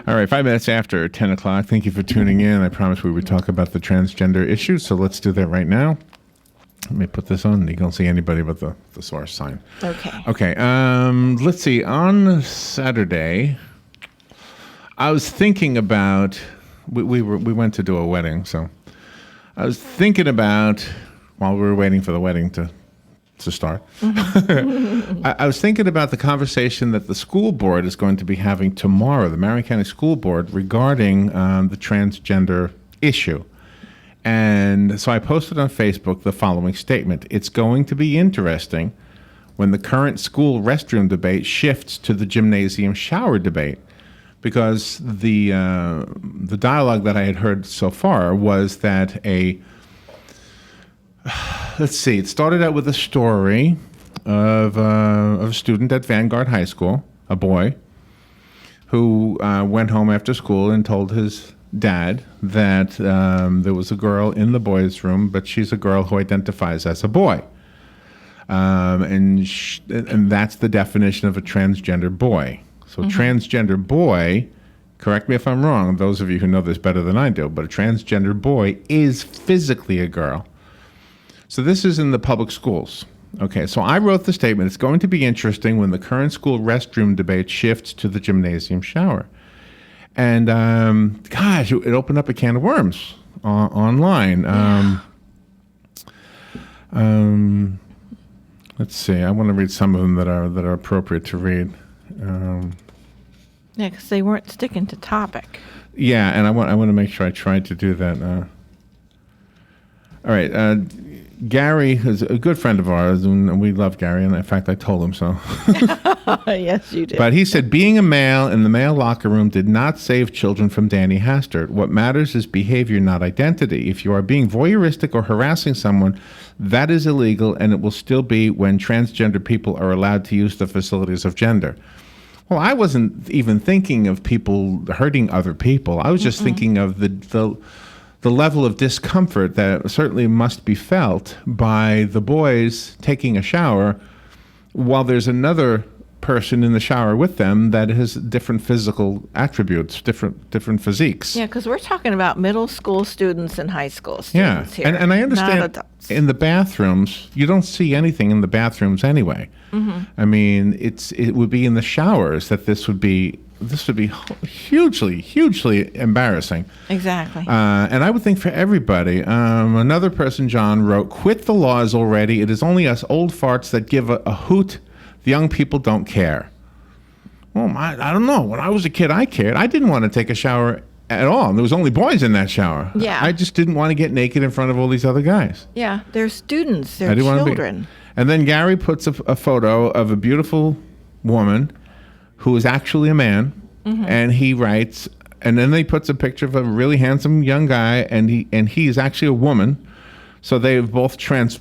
All right, 5 minutes after 10 o'clock. Thank you for tuning in. I promised we would talk about the transgender issue, so let's do that right now. Let me put this on. You don't see anybody but the source sign. Okay, let's see. On Saturday, I was thinking about, we went to do a wedding, so I was thinking about, while we were waiting for the wedding to start, I was thinking about the conversation that the school board is going to be having tomorrow, the Marion County School Board, regarding the transgender issue. And so I posted on Facebook the following statement. It's going to be interesting when the current school restroom debate shifts to the gymnasium shower debate, because the dialogue that I had heard so far was that let's see, it started out with a story of a student at Vanguard High School, a boy, who went home after school and told his dad that there was a girl in the boys' room, but she's a girl who identifies as a boy. And that's the definition of a transgender boy. So transgender boy, correct me if I'm wrong, those of you who know this better than I do, but a transgender boy is physically a girl. So this is in the public schools. Okay, so I wrote the statement, it's going to be interesting when the current school restroom debate shifts to the gymnasium shower. And gosh, it opened up a can of worms online. Let's see, I want to read some of them that are appropriate to read. Yeah, because they weren't sticking to topic. Yeah, and I want to make sure I tried to do that. All right, Gary is a good friend of ours, and we love Gary, and in fact, I told him so. Yes, you did. But he said, being a male in the male locker room did not save children from Danny Hastert. What matters is behavior, not identity. If you are being voyeuristic or harassing someone, that is illegal, and it will still be when transgender people are allowed to use the facilities of gender. Well, I wasn't even thinking of people hurting other people. I was just thinking of the level of discomfort that certainly must be felt by the boys taking a shower while there's another person in the shower with them that has different physical attributes, different physiques. Yeah, because we're talking about middle school students and high school students here. And I understand in the bathrooms, you don't see anything in the bathrooms anyway. I mean, it would be in the showers that this would be hugely embarrassing. Exactly. And I would think for everybody. Another person, John, wrote, quit the laws already. It is only us old farts that give a hoot. The young people don't care. Well, I don't know. When I was a kid, I cared. I didn't want to take a shower at all. There was only boys in that shower. Yeah. I just didn't want to get naked in front of all these other guys. Yeah, they're students. They're children. And then Gary puts a photo of a beautiful woman who is actually a man, and he writes, and then he puts a picture of a really handsome young guy, and he's actually a woman. So they've both been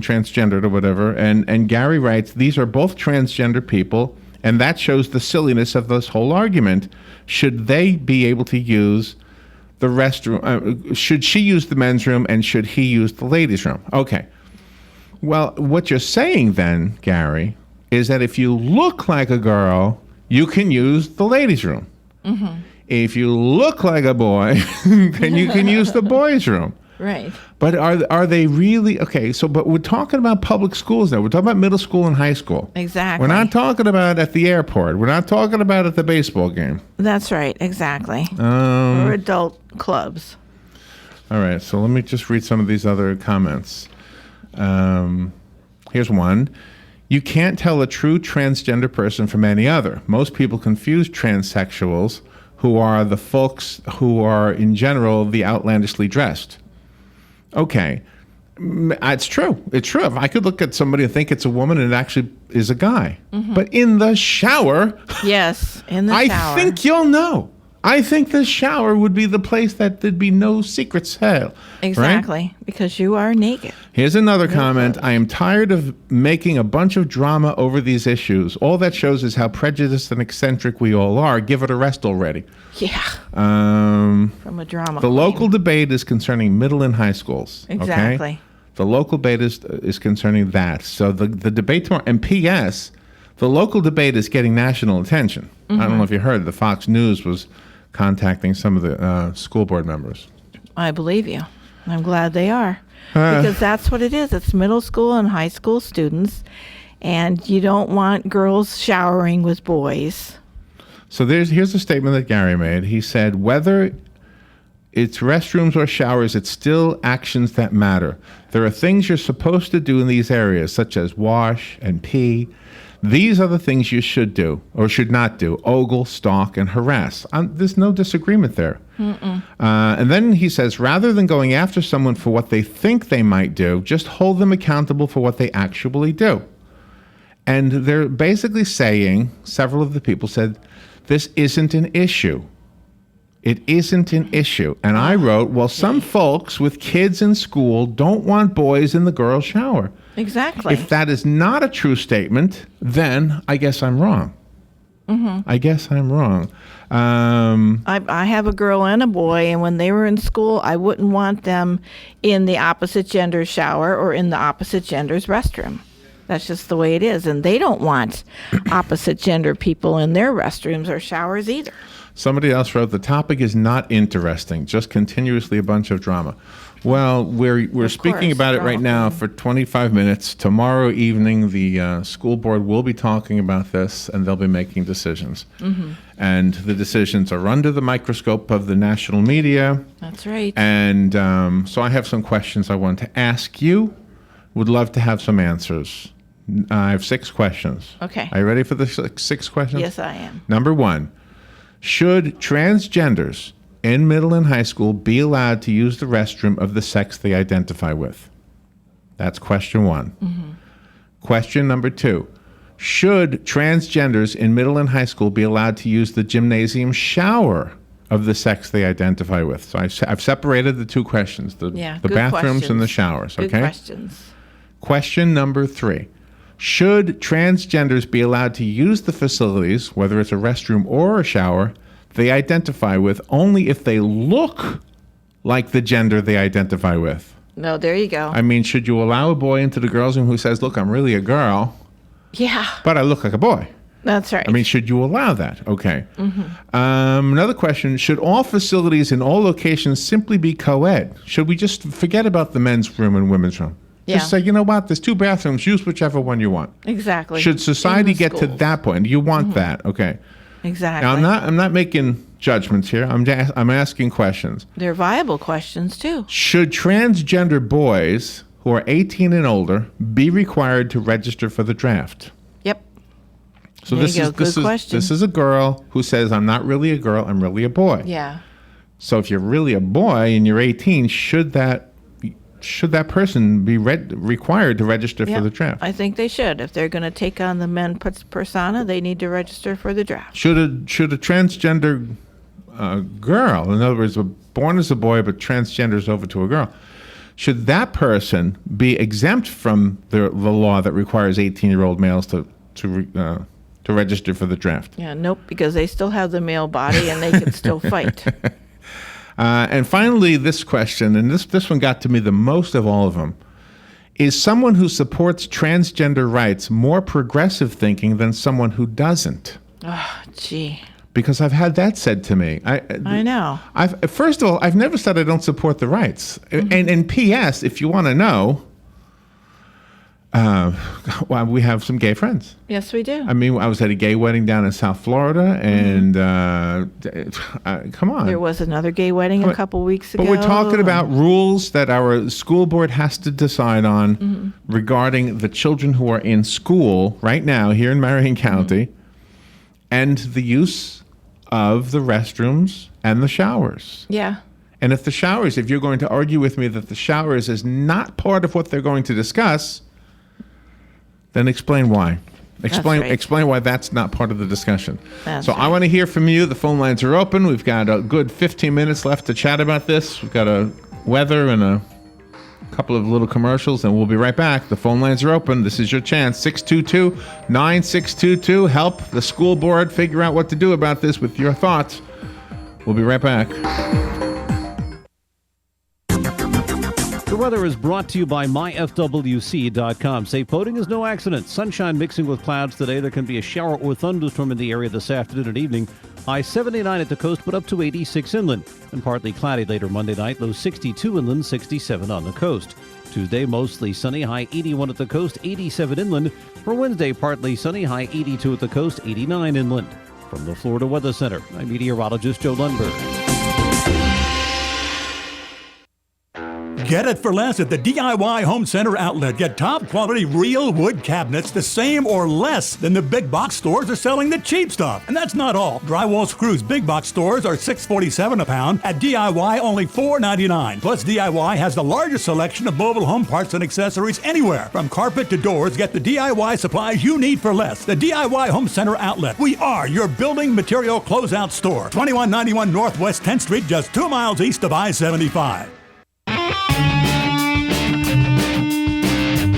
transgendered or whatever. And Gary writes, these are both transgender people, and that shows the silliness of this whole argument. Should they be able to use the restroom? Should she use the men's room, and should he use the ladies' room? Okay. Well, what you're saying then, Gary, is that if you look like a girl, you can use the ladies' room. If you look like a boy, then you can use the boys' room. Right. But are they really okay? So, but we're talking about public schools now. We're talking about middle school and high school. Exactly. We're not talking about at the airport. We're not talking about at the baseball game. That's right. Exactly. Or adult clubs. All right. So let me just read some of these other comments. Here's one. You can't tell a true transgender person from any other. Most people confuse transsexuals, who are the folks who are, in general, the outlandishly dressed. Okay. It's true. It's true. If I could look at somebody and think it's a woman and it actually is a guy. But in the shower... Yes, in the shower. I think you'll know. I think the shower would be the place that there'd be no secret sale. Exactly, right? Because you are naked. Here's another comment. I am tired of making a bunch of drama over these issues. All that shows is how prejudiced and eccentric we all are. Give it a rest already. Yeah. From a drama The local debate is concerning middle and high schools. Exactly. Okay? The local debate is concerning that. So the debate tomorrow, and P.S., the local debate is getting national attention. I don't know if you heard, the Fox News was contacting some of the school board members. I believe you. I'm glad they are. Because that's what it is. It's middle school and high school students, and you don't want girls showering with boys. So here's a statement that Gary made. He said, whether it's restrooms or showers, it's still actions that matter. There are things you're supposed to do in these areas, such as wash and pee. These are the things you should do or should not do: ogle, stalk, and harass. There's no disagreement there. And then he says, rather than going after someone for what they think they might do, just hold them accountable for what they actually do. And they're basically saying, several of the people said, this isn't an issue. It isn't an issue. And I wrote, well, some folks with kids in school don't want boys in the girls' shower. Exactly. If that is not a true statement, then I guess I'm wrong. I guess I'm wrong. I have a girl and a boy, and when they were in school, I wouldn't want them in the opposite gender's shower or in the opposite gender's restroom. That's just the way it is. And they don't want opposite gender people in their restrooms or showers either. Somebody else wrote, the topic is not interesting, just continuously a bunch of drama. Well, we're speaking about it right now for 25 minutes. Tomorrow evening, the school board will be talking about this, and they'll be making decisions. And the decisions are under the microscope of the national media. That's right. And so I have some questions I want to ask you. Would love to have some answers. I have 6 questions. Okay. Are you ready for the 6 questions? Yes, I am. Number 1, should transgenders in middle and high school be allowed to use the restroom of the sex they identify with? That's question 1. Question number 2, should transgenders in middle and high school be allowed to use the gymnasium shower of the sex they identify with? So I've separated the 2 questions, the bathrooms and the showers. Good Okay. questions. Question number 3. Should transgenders be allowed to use the facilities, whether it's a restroom or a shower, they identify with, only if they look like the gender they identify with? No, there you go. I mean, should you allow a boy into the girls' room who says, look, I'm really a girl, Yeah, but I look like a boy? that's right. I mean, should you allow that? Okay. Another question, should all facilities in all locations simply be co-ed? Should we just forget about the men's room and women's room? Just say, you know what, there's 2 bathrooms, use whichever one you want. Exactly. Should society In the get to schools. that point? Do you want that? Okay. Exactly. Now, I'm not making judgments here. I'm asking questions. They're viable questions, too. Should transgender boys who are 18 and older be required to register for the draft? Yep. So There you go. Good question. this is a girl who says, I'm not really a girl, I'm really a boy. Yeah. So if you're really a boy and you're 18, should that person be required to register for the draft? I think they should. If they're going to take on the men persona, they need to register for the draft. Should a transgender girl, in other words, born as a boy but transgenders over to a girl, should that person be exempt from the law that requires 18-year-old males to register for the draft? Yeah, nope, because they still have the male body and they can still fight. And finally, this question, and this one got to me the most of all of them. Is someone who supports transgender rights more progressive thinking than someone who doesn't? Oh, gee. Because I've had that said to me. I know. First of all, I've never said I don't support the rights. And P.S., if you want to know, well, we have some gay friends. Yes, we do. I mean, I was at a gay wedding down in South Florida, and come on. There was another gay wedding a couple weeks ago. But we're talking about rules that our school board has to decide on regarding the children who are in school right now here in Marion County and the use of the restrooms and the showers. Yeah. And if you're going to argue with me that the showers is not part of what they're going to discuss, then explain why. Explain why that's not part of the discussion. That's I want to hear from you. The phone lines are open. We've got a good 15 minutes left to chat about this. We've got a weather and a couple of little commercials, and we'll be right back. The phone lines are open. This is your chance. 622-9622. Help the school board figure out what to do about this with your thoughts. We'll be right back. The weather is brought to you by myfwc.com. Safe boating is no accident. Sunshine mixing with clouds today. There can be a shower or thunderstorm in the area this afternoon and evening. High 79 at the coast, but up to 86 inland. And partly cloudy later Monday night. Low 62 inland, 67 on the coast. Tuesday, mostly sunny. High 81 at the coast, 87 inland. For Wednesday, partly sunny. High 82 at the coast, 89 inland. From the Florida Weather Center, I'm meteorologist Joe Lundberg. Get it for less at the DIY Home Center outlet. Get top quality real wood cabinets the same or less than the big box stores are selling the cheap stuff. And that's not all. Drywall screws big box stores are $6.47 a pound. At DIY, only $4.99. Plus, DIY has the largest selection of mobile home parts and accessories anywhere. From carpet to doors, get the DIY supplies you need for less. The DIY Home Center outlet. We are your building material closeout store. 2191 Northwest 10th Street, just 2 miles east of I-75.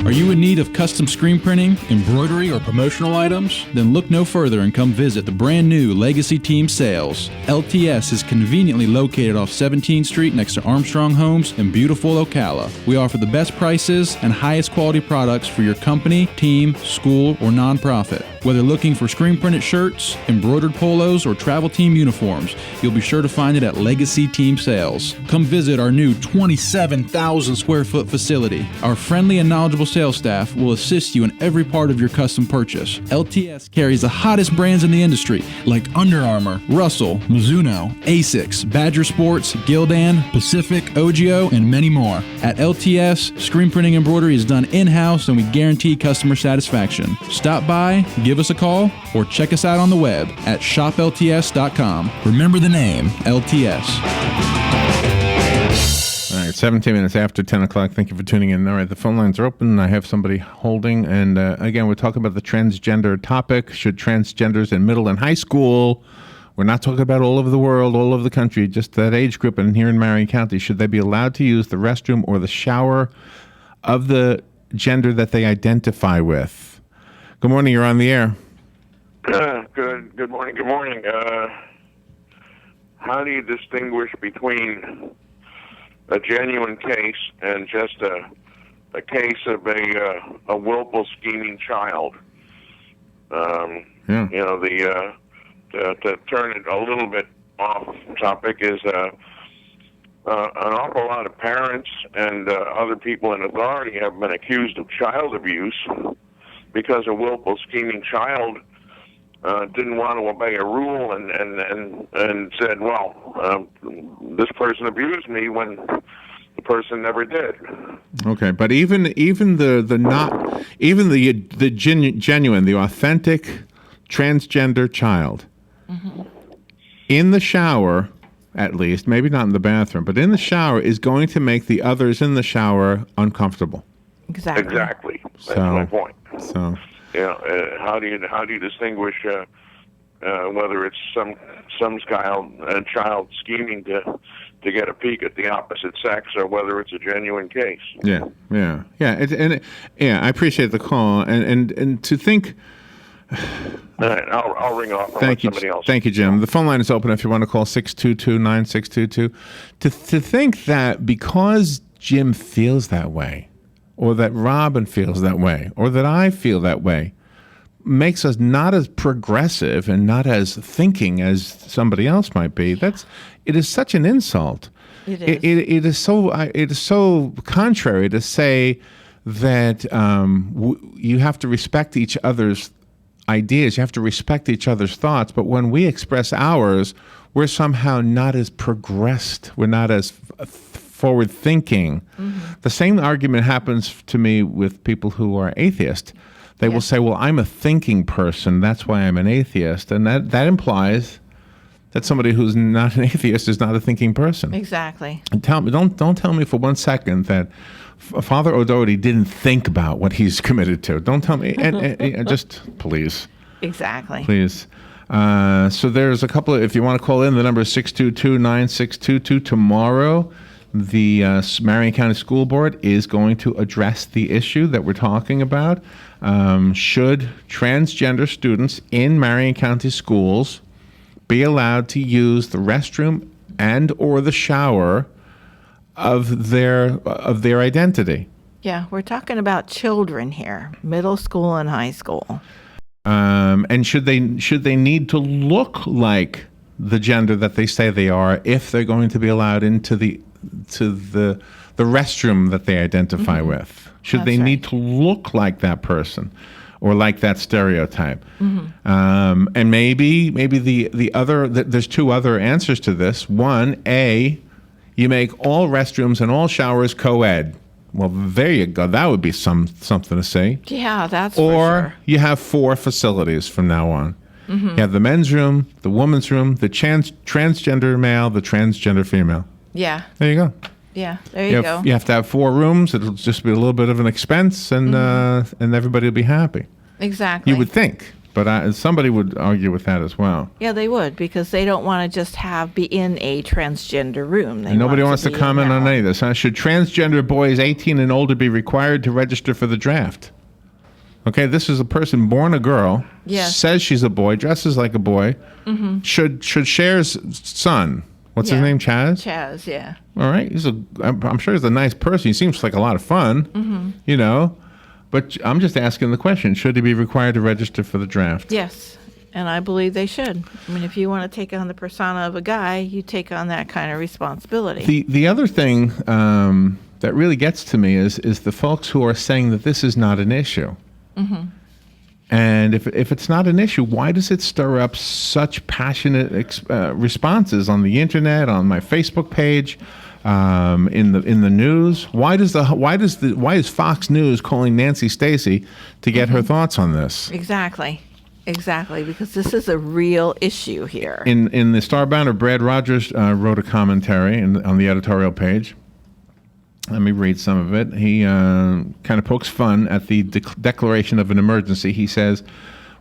Are you in need of custom screen printing, embroidery, or promotional items? Then look no further and come visit the brand new Legacy Team Sales. LTS is conveniently located off 17th Street next to Armstrong Homes in beautiful Ocala. We offer the best prices and highest quality products for your company, team, school, or nonprofit. Whether looking for screen printed shirts, embroidered polos, or travel team uniforms, you'll be sure to find it at Legacy Team Sales. Come visit our new 27,000 square foot facility. Our friendly and knowledgeable sales staff will assist you in every part of your custom purchase. LTS carries the hottest brands in the industry like Under Armour, Russell, Mizuno, Asics, Badger Sports, Gildan, Pacific, Ogio, and many more. At LTS, screen printing embroidery is done in-house and we guarantee customer satisfaction. Stop by, give us a call, or check us out on the web at shoplts.com. Remember the name, LTS. All right, 17 minutes after 10 o'clock. Thank you for tuning in. All right, the phone lines are open. I have somebody holding. And again, we're talking about the transgender topic. Should transgenders in middle and high school, we're not talking about all over the world, all over the country, just that age group, and here in Marion County, should they be allowed to use the restroom or the shower of the gender that they identify with? Good morning. You're on the air. Good morning. Good morning. How do you distinguish between a genuine case and just a case of a willful, scheming child? Yeah. You know, to turn it a little bit off topic is an awful lot of parents and other people in authority have been accused of child abuse because a willful, scheming child didn't want to obey a rule and said, well, this person abused me when the person never did. Okay, but even the genuine, the authentic transgender child in the shower, at least, maybe not in the bathroom, but in the shower is going to make the others in the shower uncomfortable. Exactly. That's my point. So. Yeah, how do you distinguish whether it's some child scheming to get a peek at the opposite sex, or whether it's a genuine case? Yeah. I appreciate the call, and to think. All right, I'll ring off. Thank you, somebody else. Thank you, Jim. The phone line is open if you want to call 622-9622. To think that because Jim feels that way, or that Robin feels that way, or that I feel that way, makes us not as progressive and not as thinking as somebody else might be. It is such an insult. It is. It is so contrary to say that you have to respect each other's ideas, you have to respect each other's thoughts, but when we express ours, we're somehow not as progressed. We're not as forward thinking. The same argument happens to me with people who are atheists. They will say, well, I'm a thinking person, that's why I'm an atheist. And that implies that somebody who's not an atheist is not a thinking person. Exactly. And don't tell me for 1 second that Father O'Doherty didn't think about what he's committed to. Don't tell me. and just please. Exactly. Please. So there's a couple of, if you want to call in, the number is 622-9622. Tomorrow, the Marion County School Board is going to address the issue that we're talking about. Should transgender students in Marion County schools be allowed to use the restroom and or the shower of their identity. Yeah, we're talking about children here, middle school and high school. And should they need to look like the gender that they say they are if they're going to be allowed into the restroom that they identify with? Should they need to look like that person or like that stereotype? And maybe the other there's two other answers to this. One, A, you make all restrooms and all showers co-ed. Well, there you go. That would be something to say. Yeah, that's or for sure. You have 4 facilities from now on. You have the men's room, the woman's room, the transgender male, the transgender female. Yeah. There you go. Yeah, there you go. You have to have 4 rooms. It'll just be a little bit of an expense, and everybody will be happy. Exactly. You would think, but somebody would argue with that as well. Yeah, they would, because they don't want to just be in a transgender room. And nobody wants to comment on any of this. Huh? Should transgender boys 18 and older be required to register for the draft? Okay, this is a person born a girl, says she's a boy, dresses like a boy. Should Cher's son, what's his name, Chaz? Chaz, yeah. All right, I'm sure he's a nice person. He seems like a lot of fun, But I'm just asking the question, should he be required to register for the draft? Yes, and I believe they should. I mean, if you want to take on the persona of a guy, you take on that kind of responsibility. The other thing that really gets to me is the folks who are saying that this is not an issue. And if it's not an issue, why does it stir up such passionate responses on the internet, on my Facebook page, in the news? Why is Fox News calling Nancy Stacey to get her thoughts on this? Exactly, because this is a real issue here. In the Star Banner, Brad Rogers wrote a commentary on the editorial page. Let me read some of it. He kind of pokes fun at the declaration of an emergency. He says,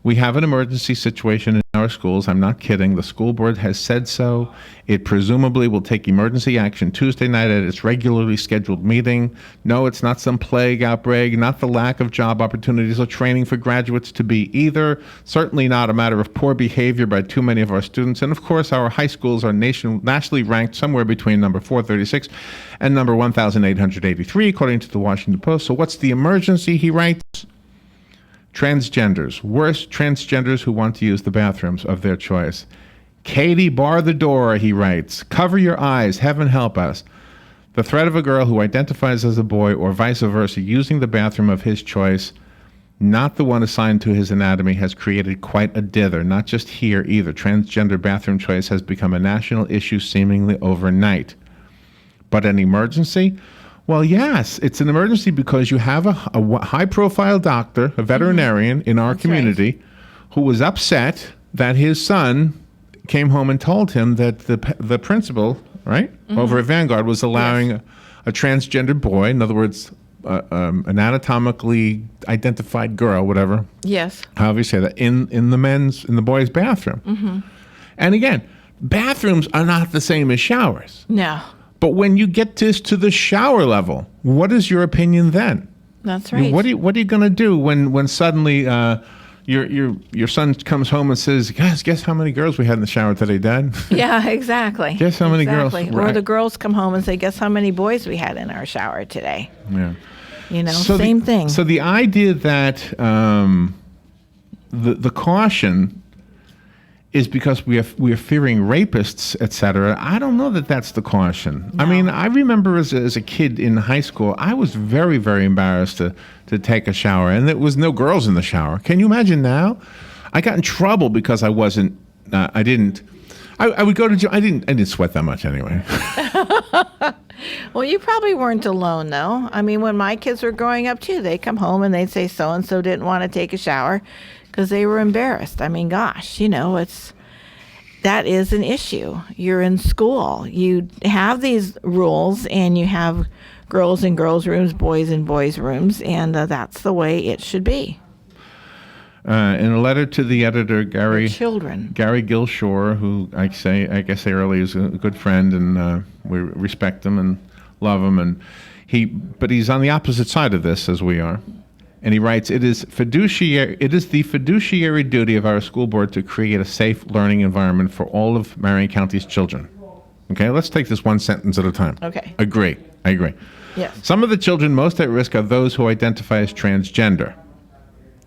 "We have an emergency situation in our schools. I'm not kidding. The school board has said so. It presumably will take emergency action Tuesday night at its regularly scheduled meeting. No, it's not some plague outbreak, not the lack of job opportunities or training for graduates to be either. Certainly not a matter of poor behavior by too many of our students. And of course, our high schools are nationally ranked somewhere between number 436 and number 1,883, according to the Washington Post. So what's the emergency?" He writes. Transgenders, worse, transgenders who want to use the bathrooms of their choice. Katie, bar the door, he writes. Cover your eyes, heaven help us. The threat of a girl who identifies as a boy or vice versa using the bathroom of his choice, not the one assigned to his anatomy, has created quite a dither, not just here either. Transgender bathroom choice has become a national issue seemingly overnight. But an emergency? Well, yes, it's an emergency because you have a high-profile doctor, a veterinarian in our community, who was upset that his son came home and told him that the principal, over at Vanguard, was allowing a transgender boy, in other words, an anatomically identified girl, whatever. Yes. However you say that, in the boys' bathroom. And again, bathrooms are not the same as showers. No. But when you get to the shower level, what is your opinion then? That's right. What are you going to do when suddenly your son comes home and says, guess how many girls we had in the shower today, Dad? Yeah, exactly. Guess how many girls? Or the girls come home and say, guess how many boys we had in our shower today? Yeah. Same thing. So the idea that the caution is because we are fearing rapists, etc. I don't know that that's the caution. No. I mean, I remember as a kid in high school, I was very, very embarrassed to take a shower, and there was no girls in the shower. Can you imagine now? I got in trouble because I wasn't. I would go to jail. I didn't sweat that much anyway. Well, you probably weren't alone, though. I mean, when my kids were growing up too, they come home and they'd say so and so didn't want to take a shower because they were embarrassed. I mean, gosh, that is an issue. You're in school. You have these rules, and you have girls in girls' rooms, boys in boys' rooms, and that's the way it should be. In a letter to the editor, Gary Gilshore, who I guess say earlier is a good friend, and we respect him and love him, but he's on the opposite side of this as we are. And he writes, it is the fiduciary duty of our school board to create a safe learning environment for all of Marion County's children. Okay, let's take this one sentence at a time. Okay. Agree. I agree. Yes. Some of the children most at risk are those who identify as transgender.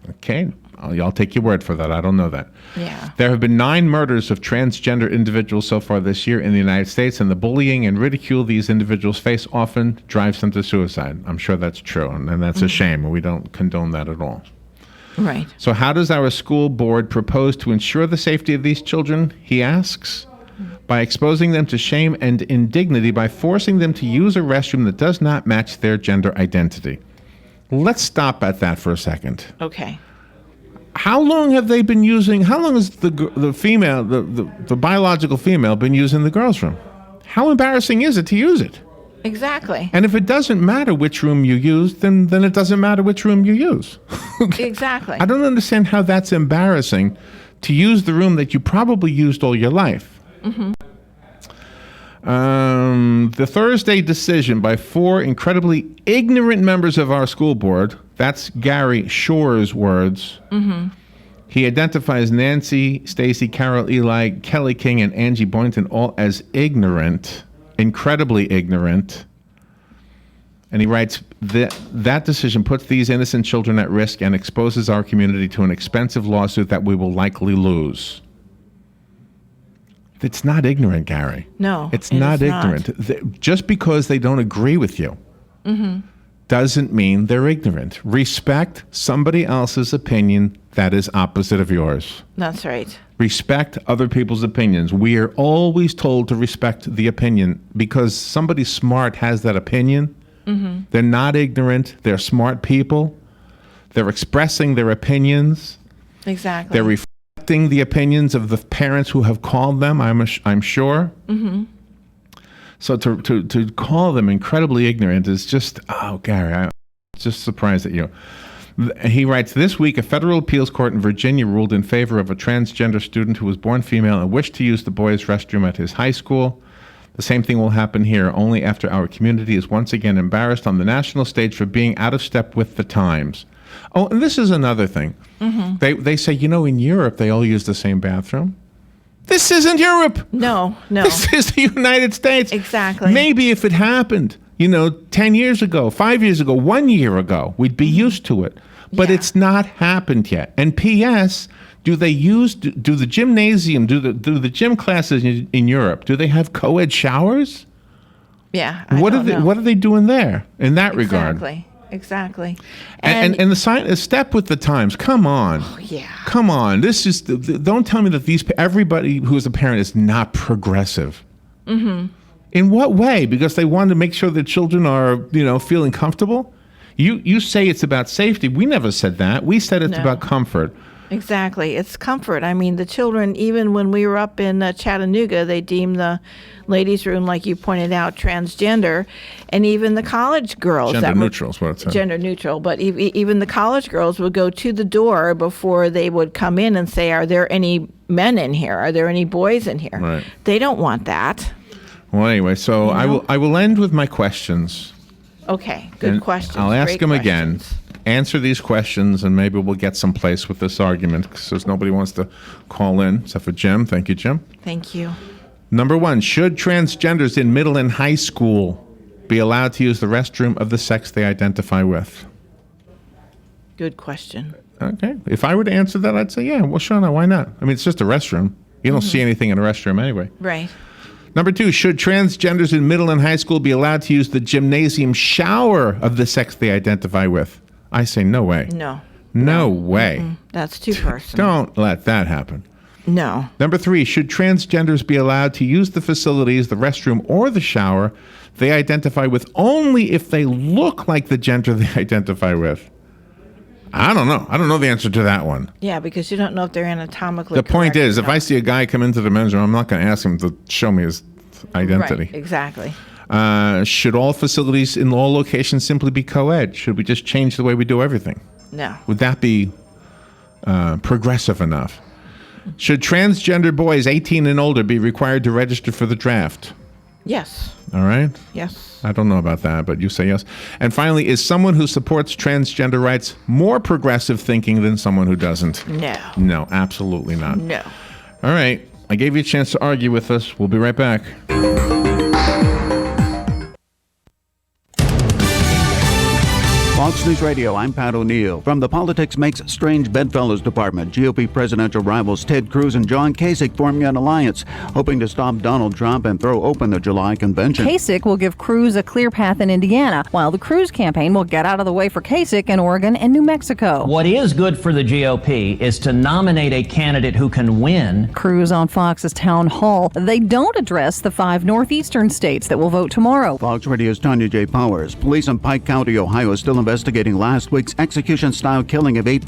Okay, I'll take your word for that. I don't know that. Yeah. There have been 9 murders of transgender individuals so far this year in the United States, and the bullying and ridicule these individuals face often drives them to suicide. I'm sure that's true, and that's a shame, and we don't condone that at all. Right. So how does our school board propose to ensure the safety of these children, he asks? By exposing them to shame and indignity by forcing them to use a restroom that does not match their gender identity. Let's stop at that for a second. Okay. How long have they been using, how long has the female, the biological female been using the girls' room? How embarrassing is it to use it? Exactly. And if it doesn't matter which room you use, then it doesn't matter which room you use. Exactly. I don't understand how that's embarrassing to use the room that you probably used all your life. The Thursday decision by 4 incredibly ignorant members of our school board, that's Gary Shore's words. He identifies Nancy, Stacy, Carol, Eli, Kelly King, and Angie Boynton all as ignorant, incredibly ignorant. And he writes, that decision puts these innocent children at risk and exposes our community to an expensive lawsuit that we will likely lose. It's not ignorant, Gary. No, it's not ignorant. Just because they don't agree with you doesn't mean they're ignorant. Respect somebody else's opinion that is opposite of yours. That's right. Respect other people's opinions. We are always told to respect the opinion because somebody smart has that opinion. They're not ignorant. They're smart people. They're expressing their opinions. Exactly. They're reflecting the opinions of the parents who have called them, I'm sure. So to call them incredibly ignorant is just, oh, Gary, I'm just surprised at you. He writes, this week, a federal appeals court in Virginia ruled in favor of a transgender student who was born female and wished to use the boys' restroom at his high school. The same thing will happen here, only after our community is once again embarrassed on the national stage for being out of step with the times. Oh, and this is another thing. They say, in Europe, they all use the same bathroom. This isn't Europe. No. This is the United States. Exactly. Maybe if it happened, 10 years ago, 5 years ago, 1 year ago, we'd be used to it. But it's not happened yet. And P.S., do the gymnasium, do the gym classes in Europe, do they have co-ed showers? Yeah. What are they doing there in that regard? Exactly. And the sign, a step with the times. Come on. Oh, yeah. Come on. This is don't tell me that everybody who is a parent is not progressive. In what way? Because they want to make sure their children are, feeling comfortable. You say it's about safety. We never said that. We said it's about comfort. Exactly. It's comfort. I mean, the children, even when we were up in Chattanooga, they deemed the ladies' room, like you pointed out, transgender, and even the college girls. Gender neutral is what it said. Gender neutral. But even the college girls would go to the door before they would come in and say, are there any men in here? Are there any boys in here? Right. They don't want that. Well, anyway, so I will end with my questions. Okay. Good questions. I'll ask Great them questions. again. Answer these questions, and maybe we'll get someplace with this argument because nobody wants to call in except for Jim. Thank you, Jim. Thank you. Number 1, should transgenders in middle and high school be allowed to use the restroom of the sex they identify with? Good question. Okay. If I were to answer that, I'd say, yeah, well, Shauna, why not? I mean, it's just a restroom. You don't see anything in a restroom anyway. Right. Number 2, should transgenders in middle and high school be allowed to use the gymnasium shower of the sex they identify with? I say no way. No way. That's too personal. Don't let that happen. No. Number 3, should transgenders be allowed to use the facilities, the restroom, or the shower they identify with only if they look like the gender they identify with? I don't know. I don't know the answer to that one. Yeah, because you don't know if they're anatomically The point correct is, or if not. I see a guy come into the men's room, I'm not going to ask him to show me his identity. Right, exactly. Should all facilities in all locations simply be co-ed? Should we just change the way we do everything? No. Would that be progressive enough? Should transgender boys 18 and older be required to register for the draft? Yes. All right. Yes. I don't know about that, but you say yes. And finally, is someone who supports transgender rights more progressive thinking than someone who doesn't? No. No, absolutely not. No. All right. I gave you a chance to argue with us. We'll be right back. Fox News Radio, I'm Pat O'Neill. From the Politics Makes Strange Bedfellows Department, GOP presidential rivals Ted Cruz and John Kasich forming an alliance, hoping to stop Donald Trump and throw open the July convention. Kasich will give Cruz a clear path in Indiana, while the Cruz campaign will get out of the way for Kasich in Oregon and New Mexico. What is good for the GOP is to nominate a candidate who can win. Cruz on Fox's town hall. They don't address the 5 northeastern states that will vote tomorrow. Fox Radio's Tanya J. Powers. Police in Pike County, Ohio, is still investigating last week's execution-style killing of 8